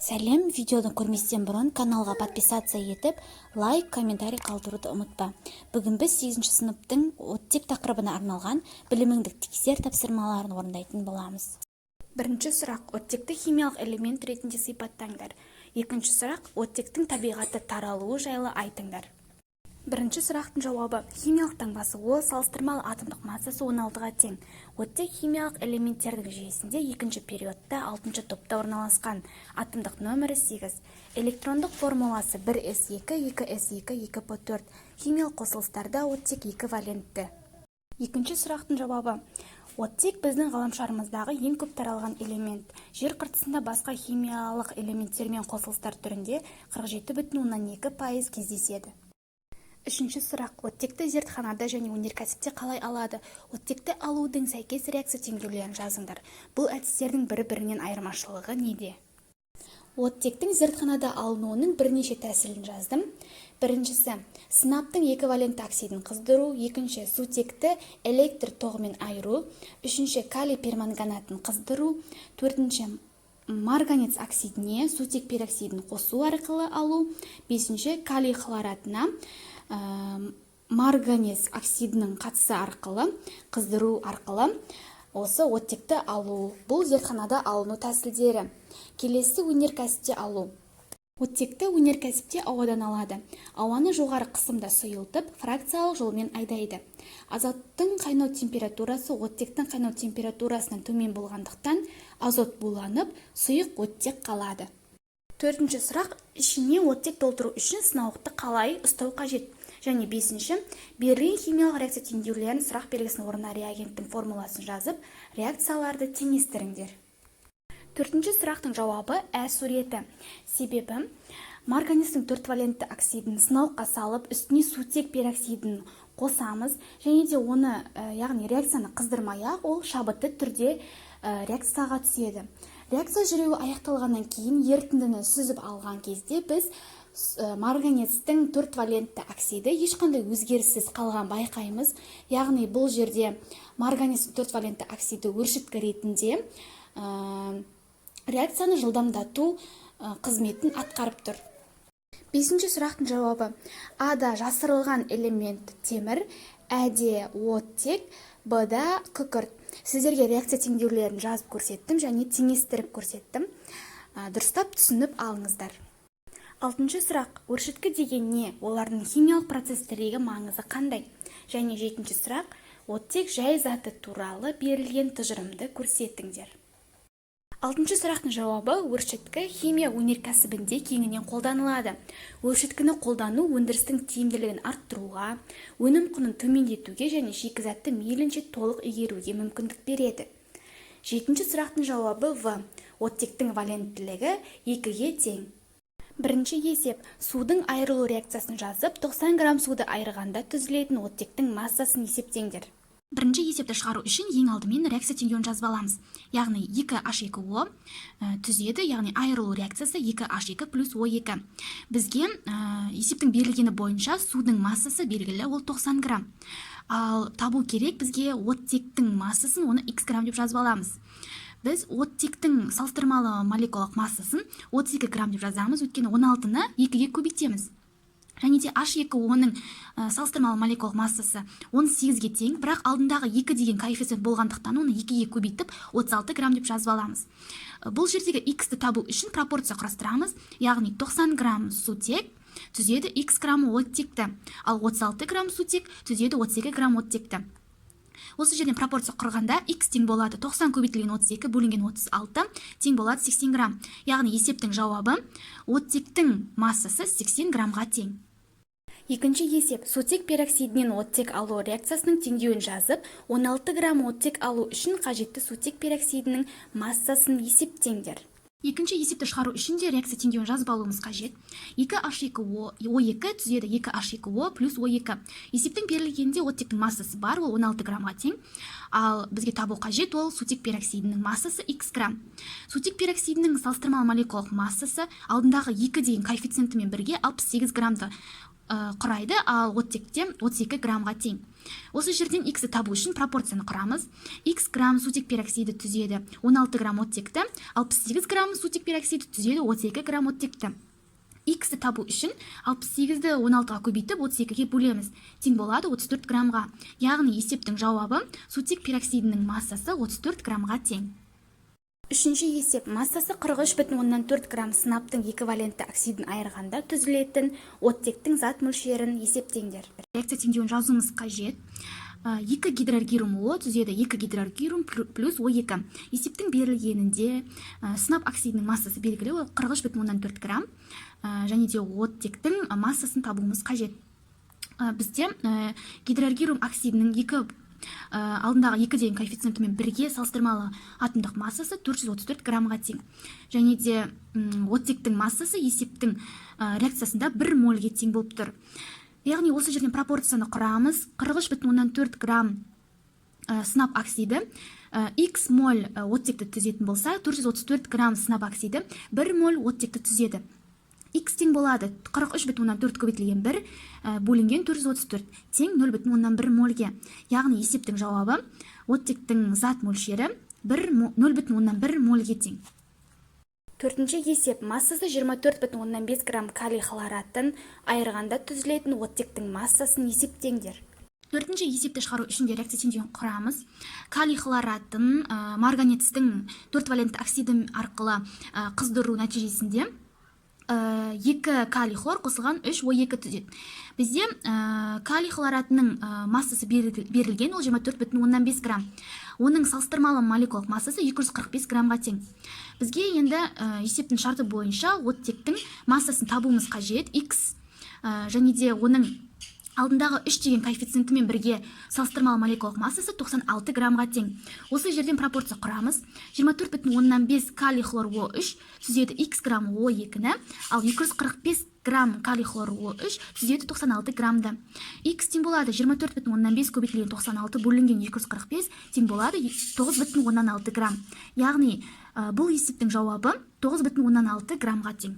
Сәлем, видеоны көрместен бұрын каналға подписация етіп, лайк, комментарий қалдыруды ұмытпа. Бүгін біз 8 сыныптың оттек тақырыбына арналған біліміңді тексер тапсырмаларын орындайтын боламыз. Бірінші сұрақ: оттекті химиялық элемент ретінде сипаттаңдар. Екінші сұрақ: оттектің табиғаты таралуы жайлы айтыңдар. Бірінші сұрақтың жауабы: химиялық таңбасы ол салыстырмалы атомдық массасы 16-ға тең. Оттек химиялық элементтердің жүйесінде екінші периодта 6-шы топта орналасқан. Атомдық нөмірі 8. Электрондық формуласы 1s2, 2s2, 2p4. Химиялық қосылыстарда оттек 2 валентті. Екінші сұрақтың жауабы: оттек біздің ғаламшарымыздағы ең көп таралған элемент. Жер қыртысында басқа химиялық элементтермен қосылыстар түрінде 47,2% кездеседі. Үшінші сұрақ: оттекті зертханада және өнеркәсіпте қалай алады? Оттекті алудың сәйкес реакция теңдеулерін жазыңдар. Бұл әдістердің бір-бірінен айырмашылығы неде? Оттектің зертханада алынуының бірнеше тәсілін жаздым. Біріншісі: сынаптың эквивалентті оксидін қыздыру. Екінші: сутекті электр тоғымен айыру. Үшінші: калий перманганатын қыздыру. Төртінші: марганец оксидіне сутек пероксидін қосу арқылы алу. Бесінші: калий хлоратына марганец оксидінің қатысы арқылы қыздыру арқылы осы оттекті алу. Бұл зертханада алыну тәсілдері. Келесі: өнеркәсіпте алу. Оттекті өнеркәсіпте ауадан алады. Ауаны жоғары қысымда сұйылтып, фракциялық жолмен айдайды. Азоттың қайнау температурасы оттектің қайнау температурасынан төмен болғандықтан азот буланып, сұйық оттек қалады. Төртінші сұрақ: ішіне оттек толтыру үшін сынауықты қалай ұстау қажет? Және бесінші: берілген химиялық реакция теңдеулерін сұрақ белгісінің орнына реагенттің формуласын жазып, реакцияларды теңестіріңдер. Төртінші сұрақтың жауабы ә суреті. Себебі: марганецтің 4 валентті оксидін сынауыққа салып, үстіне сутек пероксидін қосамыз, және де оны, яғни реакцияны қыздырмай-ақ, ол шабытты түрде реакцияға түседі. Реакция жүруі аяқталғаннан кейін ерітіндіні сүзіп алған кезде біз марганецтің 4 валентті оксиді ешқандай өзгеріссіз қалған байқаймыз. Яғни бұл жерде марганецтің 4 валентті оксиді өршіткі ретінде реакцияны жылдамдату қызметін атқарып тұр. Бесінші сұрақтың жауабы: А-да жасырылған элемент темір, Ә-де оттек, Б-да күкірт. Сіздерге реакция теңдеулерін жазып көрсеттім және теңестіріп көрсеттім. Дұрыстап түсініп алыңыздар. Алтыншы сұрақ: өршіткі деген не? Олардың химиялық процестердегі маңызы қандай? Және жетінші сұрақ: оттек жай заты туралы берілген тұжырымды көрсетіңдер. Алтыншы сұрақтың жауабы: өршіткі химия өнеркәсібінде кеңінен қолданылады. Өршіткіні қолдану өндірістің тиімділігін арттыруға, өнім құнын төмендетуге және шикізатты мейлінше толық игеруге мүмкіндік береді. Жетінші сұрақтың жауабы В. Оттектің валенттілігі 2-ге тең. Бірінші есеп: судың айырылу реакциясын жазып, 90 грамм суды айырғанда түзілетін оттектің массасын есептеңдер. Бірінші есепті шығару үшін ең алдымен реакция теңдеуін жазып аламыз. Яғни 2H2O түзеді, яғни айырылу реакциясы 2H2 плюс O2. Бізге есептің берілгені бойынша судың массасы белгілі, ол 90 грамм. Ал табу керек бізге оттектің массасын, оны X грамм деп жазып аламыз. Біз оттектің салыстырмалы молекулалық массасын 32 грамм деп жазамыз, өйткені 16-ны 2-ге көбейтеміз. Және де H2O-ның салыстырмалы молекулалық массасы 18-ге тең, бірақ алдындағы 2 деген коэффициент болғандықтан оны 2-ге көбейтіп 36 грамм деп жазып аламыз. Бұл жердегі X-ті табу үшін пропорция құрастырамыз, яғни 90 грамм сутек түзеді X грамм оттекті, ал 36 грамм сутек түзеді 32 грамм оттекті. Осы жерден пропорция құрғанда X тең болады 90 көбейтілген 32 бөлінген 36 тең болады 80 грамм. Яғни есептің жауабы: оттектің массасы 80 граммға тең. Екінші есеп: сутек пероксидінен оттек алу реакциясының теңдеуін жазып, 16 грамм оттек алу үшін қажетті сутек пероксидінің массасын есептеңдер. Екінші есепті шығару үшін де реакция теңдеуін жазып алуымыз қажет. 2H2O2 түзеді 2H2O плюс O2. Есептің берілгенде оттектің массасы бар, ол 16 граммға тең. Ал бізге табу қажет, ол сутек пероксидінің массасы X грамм. Сутек пероксидінің салыстырмалы молекулалық массасы алдындағы 2 деген коэффициентімен бірге 68 граммды құрайды, ал оттекте 32 граммға тең. Осы жерден x-ті табу үшін пропорцияны құрамыз. X грамм сутек пероксиді түзеді 16 грамм оттекті, 68 грамм сутек пероксиді түзеді 32 грамм оттекті. X-ті табу үшін 68-ді 16-ға көбейтіп 32-ге бөлеміз. Тең болады 34 граммға. Яғни есептің жауабы сутек пероксидінің массасы 34 граммға тең. Үшінші есеп: массасы 43,4 грамм сынаптың эквивалентті оксидін айырғанда түзілетін оттектің зат мөлшерін есептеңдер. Реакция теңдеуін жазуымыз қажет. 2 гидроргирум О түзеді 2 гидроргирум плюс O2. Есептің берілгенінде сынап оксидінің массасы белгілі, ол 43,4 грамм. Және де оттектің массасын табуымыз қажет. Бізде гидроргирум оксидінің алдындағы 2 деген коэффициентімен бірге салыстырмалы атомдық массасы 434 граммға тең. Және де оттектің массасы есептің реакциясында 1 мольге тең болып тұр. Яғни осы жерден пропорцияны құрамыз. 43,4 грамм сынап оксиді x моль оттекті түзетін болса, 434 грамм сынап оксиді 1 моль оттекті түзеді. X тең болады 43,4 көбейтілген 1 бөлінген 434 тең 0,1 мольге. Яғни есептің жауабы оттектің зат мөлшері 0,1 мольге тең. Төртінші есеп: массасы 24,5 грамм калий хлоратын айырғанда түзілетін оттектің массасын есептеңдер. Төртінші есепті шығару үшін реакция теңдеуін құрамыз. Калий хлоратын марганецтің 4 валентті оксиді арқылы қыздыру нәтижесінде 2 калий хлор қосылған 3 O2 түзеді. Бізде калий хлоратының массасы берілген, ол 24,5 грамм. Оның салыстырмалы молекулалық массасы 245 граммға тең. Бізге енді есептің шарты бойынша оттектің массасын табуымыз қажет. X және де оның алдындағы 3 деген коэффициентімен бірге салыстырмалы молекулалық массасы 96 граммға тең. Осы жерден пропорция құрамыз. 24,5 калий хлор O3 түзеді x грамм O2-ні, ал 245 грамм калий хлор O3 түзеді 96 граммды. X тең болады 24,5 көбейтілген 96 бөлінген 245 тең болады 9,16 грамм. Яғни бұл есептің жауабы 9,16 граммға тең.